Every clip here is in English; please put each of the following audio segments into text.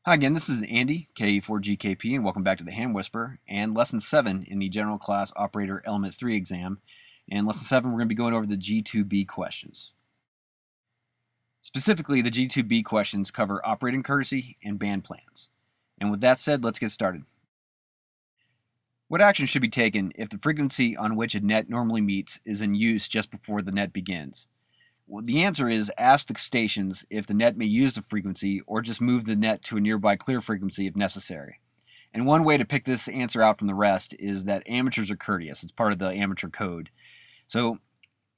Hi again, this is Andy, KE4GKP, and welcome back to the Hand Whisperer and Lesson 7 in the General Class Operator Element 3 exam. In Lesson 7, we're going to be going over the G2B questions. Specifically, the G2B questions cover operating courtesy and band plans. And with that said, let's get started. What action should be taken if the frequency on which a net normally meets is in use just before the net begins? Well, the answer is ask the stations if the net may use the frequency or just move the net to a nearby clear frequency if necessary. And one way to pick this answer out from the rest is that amateurs are courteous. It's part of the amateur code. So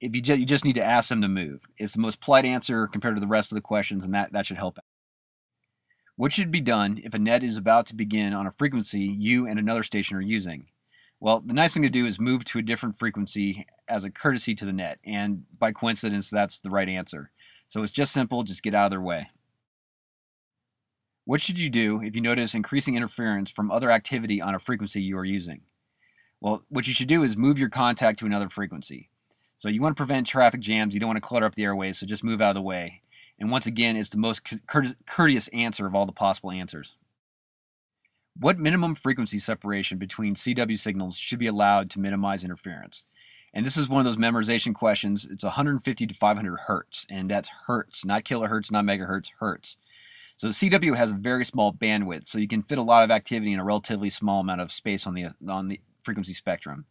if you just need to ask them to move. It's the most polite answer compared to the rest of the questions, and that should help out. What should be done if a net is about to begin on a frequency you and another station are using? Well, the nice thing to do is move to a different frequency as a courtesy to the net, and by coincidence, that's the right answer. So it's just simple, just get out of their way. What should you do if you notice increasing interference from other activity on a frequency you are using? Well, what you should do is move your contact to another frequency. So you want to prevent traffic jams, you don't want to clutter up the airways, so just move out of the way. And once again, it's the most courteous answer of all the possible answers. What minimum frequency separation between CW signals should be allowed to minimize interference? And this is one of those memorization questions. It's 150 to 500 hertz, and that's hertz, not kilohertz, not megahertz, hertz. So CW has a very small bandwidth, so you can fit a lot of activity in a relatively small amount of space on the frequency spectrum.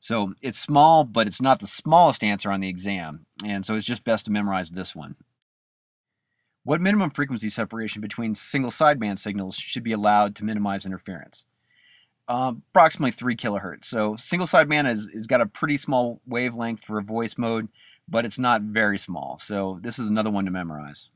So it's small, but it's not the smallest answer on the exam, and so it's just best to memorize this one. What minimum frequency separation between single sideband signals should be allowed to minimize interference? Approximately 3 kilohertz. So single sideband has got a pretty small wavelength for a voice mode, but it's not very small. So this is another one to memorize.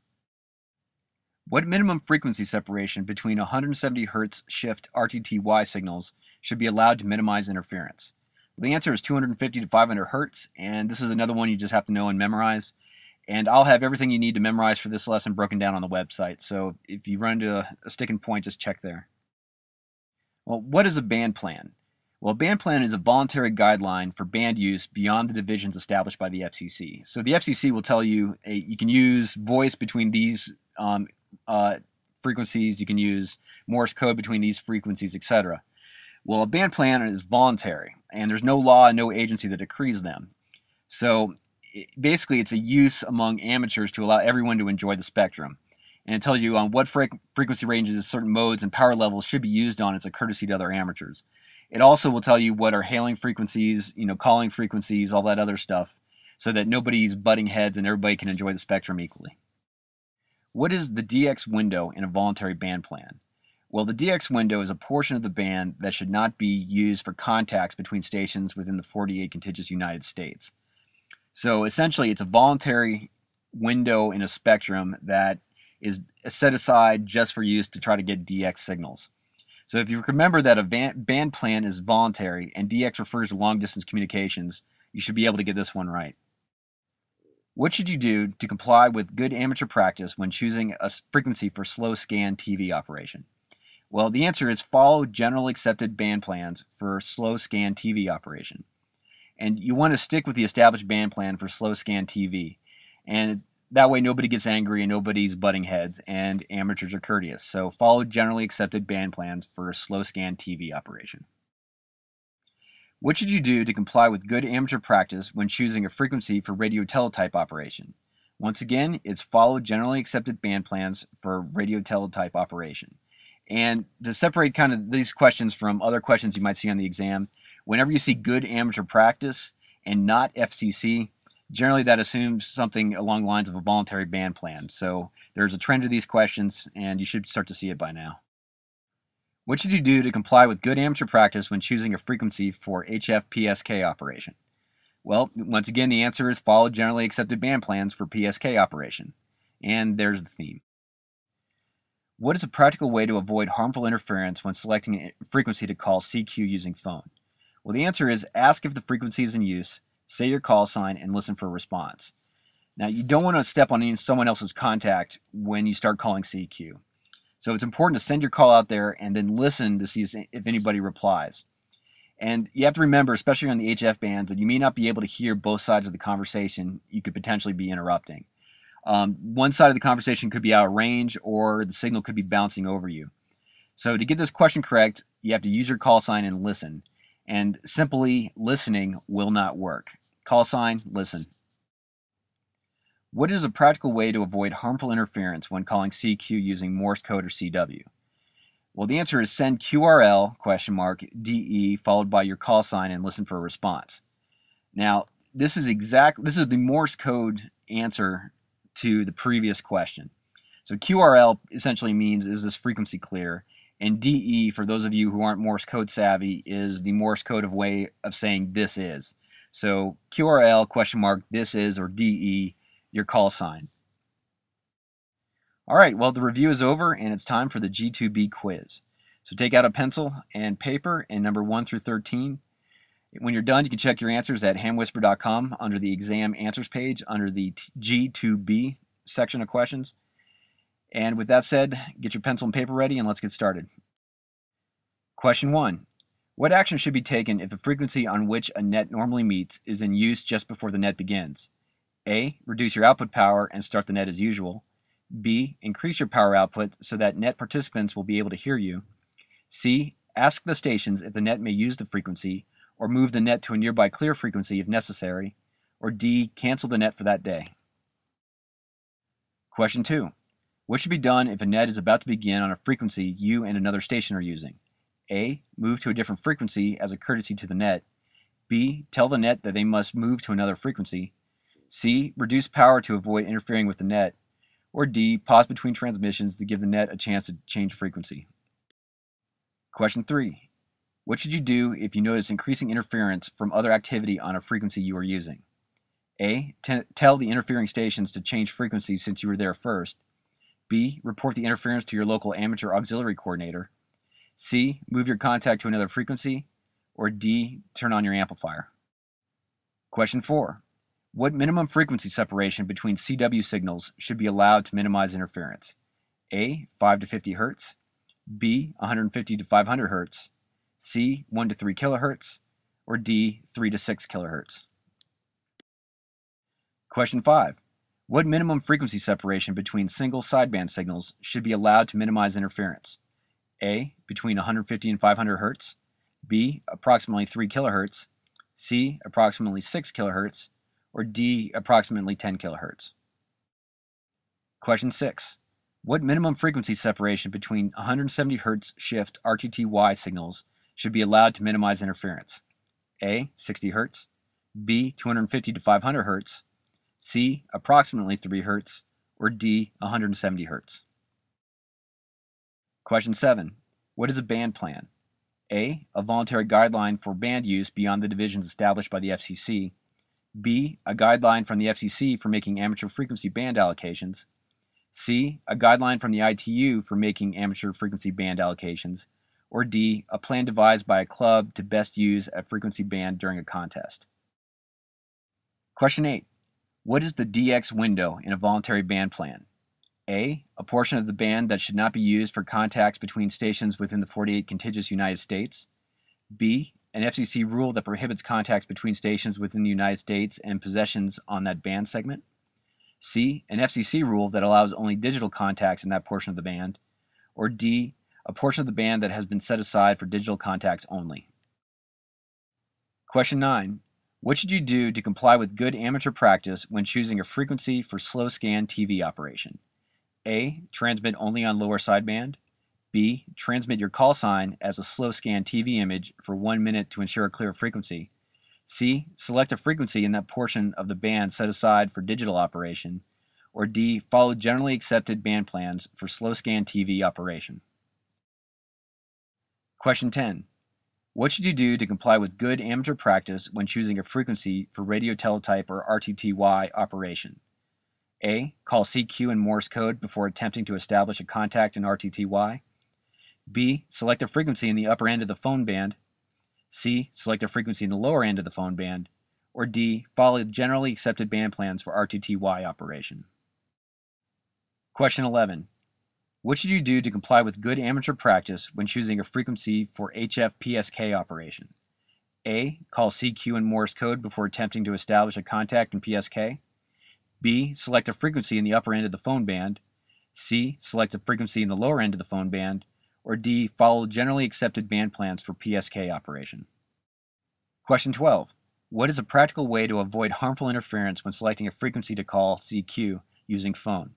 What minimum frequency separation between 170 hertz shift RTTY signals should be allowed to minimize interference? Well, the answer is 250 to 500 hertz, and this is another one you just have to know and memorize. And I'll have everything you need to memorize for this lesson broken down on the website. So if you run into a sticking point, just check there. Well, what is a band plan? Well, a band plan is a voluntary guideline for band use beyond the divisions established by the FCC. So the FCC will tell you you can use voice between these frequencies, you can use Morse code between these frequencies, etc. Well, a band plan is voluntary, and there's no law and no agency that decrees them. So basically, it's a use among amateurs to allow everyone to enjoy the spectrum. And it tells you on what frequency ranges certain modes and power levels should be used on as a courtesy to other amateurs. It also will tell you what are hailing frequencies, calling frequencies, all that other stuff, so that nobody's butting heads and everybody can enjoy the spectrum equally. What is the DX window in a voluntary band plan? Well, the DX window is a portion of the band that should not be used for contacts between stations within the 48 contiguous United States. So essentially, it's a voluntary window in a spectrum that is set aside just for use to try to get DX signals. So if you remember that a band plan is voluntary and DX refers to long-distance communications, you should be able to get this one right. What should you do to comply with good amateur practice when choosing a frequency for slow scan TV operation? Well, the answer is follow generally accepted band plans for slow scan TV operation. And you want to stick with the established band plan for slow scan TV. And that way nobody gets angry and nobody's butting heads and amateurs are courteous. So follow generally accepted band plans for a slow scan TV operation. What should you do to comply with good amateur practice when choosing a frequency for radio teletype operation? Once again, it's follow generally accepted band plans for radio teletype operation. And to separate kind of these questions from other questions you might see on the exam, whenever you see good amateur practice and not FCC, generally that assumes something along the lines of a voluntary band plan. So there's a trend to these questions, and you should start to see it by now. What should you do to comply with good amateur practice when choosing a frequency for HF-PSK operation? Well, once again, the answer is follow generally accepted band plans for PSK operation. And there's the theme. What is a practical way to avoid harmful interference when selecting a frequency to call CQ using phone? Well, the answer is ask if the frequency is in use, say your call sign, and listen for a response. Now, you don't want to step on someone else's contact when you start calling CQ. So it's important to send your call out there and then listen to see if anybody replies. And you have to remember, especially on the HF bands, that you may not be able to hear both sides of the conversation you could potentially be interrupting. One side of the conversation could be out of range, or the signal could be bouncing over you. So to get this question correct, you have to use your call sign and listen. And simply listening will not work. Call sign, listen. What is a practical way to avoid harmful interference when calling CQ using Morse code or CW? Well, the answer is send QRL DE followed by your call sign and listen for a response. Now, this is the Morse code answer to the previous question. So QRL essentially means, is this frequency clear? And DE, for those of you who aren't Morse code savvy, is the Morse code way of saying this is. So QRL this is, or DE, your call sign. All right, well, the review is over and it's time for the G2B quiz. So take out a pencil and paper and number 1 through 13. When you're done, you can check your answers at hamwhisper.com under the exam answers page under the G2B section of questions. And with that said, get your pencil and paper ready and let's get started. Question 1. What action should be taken if the frequency on which a net normally meets is in use just before the net begins? A. Reduce your output power and start the net as usual. B. Increase your power output so that net participants will be able to hear you. C. Ask the stations if the net may use the frequency, or move the net to a nearby clear frequency if necessary. Or D. Cancel the net for that day. Question 2. What should be done if a net is about to begin on a frequency you and another station are using? A. Move to a different frequency as a courtesy to the net. B. Tell the net that they must move to another frequency. C. Reduce power to avoid interfering with the net. Or D. Pause between transmissions to give the net a chance to change frequency. Question 3. What should you do if you notice increasing interference from other activity on a frequency you are using? A. Tell the interfering stations to change frequency since you were there first. B. Report the interference to your local amateur auxiliary coordinator. C. Move your contact to another frequency. Or D. Turn on your amplifier. Question 4. What minimum frequency separation between CW signals should be allowed to minimize interference? A. 5 to 50 Hz. B. 150 to 500 Hz. C. 1 to 3 kHz. Or D. 3 to 6 kHz. Question 5. What minimum frequency separation between single sideband signals should be allowed to minimize interference? A. Between 150 and 500 Hz. B. Approximately 3 kHz. C. Approximately 6 kHz. Or D. Approximately 10 kHz. Question 6. What minimum frequency separation between 170 Hz shift RTTY signals should be allowed to minimize interference? A. 60 Hz. B. 250 to 500 Hz. C. Approximately 3 Hz. Or D. 170 Hz. Question 7. What is a band plan? A. A voluntary guideline for band use beyond the divisions established by the FCC. B. A guideline from the FCC for making amateur frequency band allocations. C. A guideline from the ITU for making amateur frequency band allocations. Or D. A plan devised by a club to best use a frequency band during a contest. Question 8. What is the DX window in a voluntary band plan? A. A portion of the band that should not be used for contacts between stations within the 48 contiguous United States. B. An FCC rule that prohibits contacts between stations within the United States and possessions on that band segment. C. An FCC rule that allows only digital contacts in that portion of the band. Or D. A portion of the band that has been set aside for digital contacts only. Question 9. What should you do to comply with good amateur practice when choosing a frequency for slow scan TV operation? A. Transmit only on lower sideband. B. Transmit your call sign as a slow scan TV image for 1 minute to ensure a clear frequency. C. Select a frequency in that portion of the band set aside for digital operation. Or D. Follow generally accepted band plans for slow scan TV operation. Question 10. What should you do to comply with good amateur practice when choosing a frequency for radio teletype or RTTY operation? A. Call CQ in Morse code before attempting to establish a contact in RTTY. B. Select a frequency in the upper end of the phone band. C. Select a frequency in the lower end of the phone band. Or D. Follow generally accepted band plans for RTTY operation. Question 11. What should you do to comply with good amateur practice when choosing a frequency for HF-PSK operation? A. Call CQ in Morse code before attempting to establish a contact in PSK. B. Select a frequency in the upper end of the phone band. C. Select a frequency in the lower end of the phone band. Or D. Follow generally accepted band plans for PSK operation. Question 12. What is a practical way to avoid harmful interference when selecting a frequency to call CQ using phone?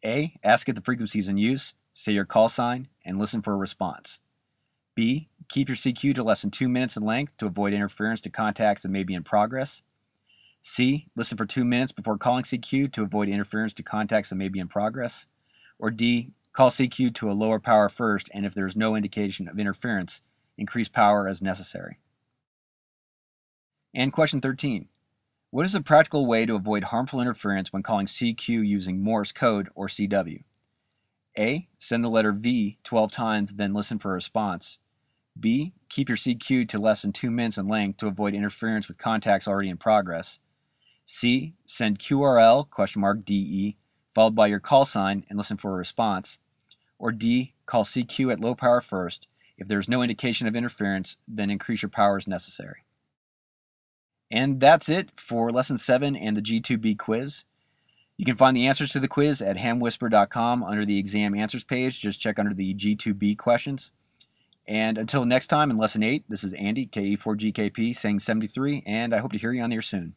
A. Ask if the frequency is in use, say your call sign, and listen for a response. B. Keep your CQ to less than 2 minutes in length to avoid interference to contacts that may be in progress. C. Listen for 2 minutes before calling CQ to avoid interference to contacts that may be in progress. Or D. Call CQ to a lower power first, and if there is no indication of interference, increase power as necessary. And question 13. What is a practical way to avoid harmful interference when calling CQ using Morse code or CW? A. Send the letter V 12 times, then listen for a response. B. Keep your CQ to less than 2 minutes in length to avoid interference with contacts already in progress. C. Send QRL DE followed by your call sign and listen for a response. Or D. Call CQ at low power first. If there is no indication of interference, then increase your power as necessary. And that's it for Lesson 7 and the G2B quiz. You can find the answers to the quiz at hamwhisper.com under the exam answers page. Just check under the G2B questions. And until next time in Lesson 8, this is Andy, KE4GKP, saying 73, and I hope to hear you on the air soon.